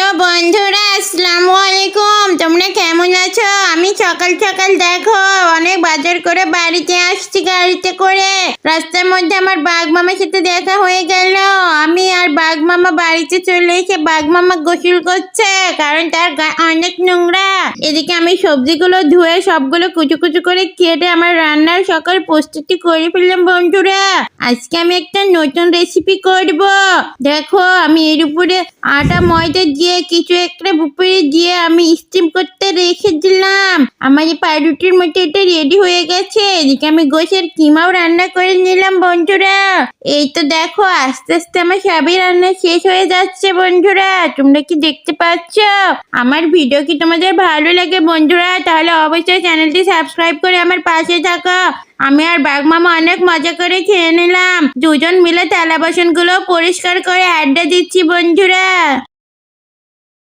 Hello বন্ধুরা, আসসালামু আলাইকুম। তোমরা কেমন আছো? আমি সকাল সকাল দেখো অনেক বাজার করে বাড়িতে আসছি গাড়িতে করে। রাস্তার মধ্যে আমার বাঘ মামার সাথে দেখা হয়ে গেল। আমি আর বাঘ মামা বাড়িতে চলে এসে বাঘ মামা গোসল করছে, কারণ তার গায়ে অনেক নোংরা। এদিকে আমি সবজিগুলো ধুয়ে সবগুলো কুচু কুচু করে কেটে আমার রান্নার সকাল প্রস্তুতি করে ফেললাম বন্ধুরা। আজকে আমি একটা নতুন রেসিপি করব। দেখো আমি এর উপরে আটা ময়দা দিয়ে কিছু একটা উপরে দিয়ে আমি স্টিম করতে রেখে দিলাম। আমার এই পাউরুটির মতো এটা রেডি হয়ে গেছে। এদিকে আমি গোশের কিমাও রান্না করে নিলাম বন্ধুরা। এই তো দেখো আস্তে আস্তে আমার সবই রান্না শেষ হয়ে যাচ্ছে বন্ধুরা। তোমরা কি দেখতে পাচ্ছ? আমার ভিডিও কি তোমাদের ভালো লাগে বন্ধুরা? তাহলে অবশ্যই চ্যানেলটি সাবস্ক্রাইব করে আমার পাশে থাকো। আমি আর বাঘ মামা অনেক মজা করে খেয়ে নিলাম। দুজন মিলে থালা বাসনগুলো পরিষ্কার করে আড্ডা দিচ্ছি বন্ধুরা।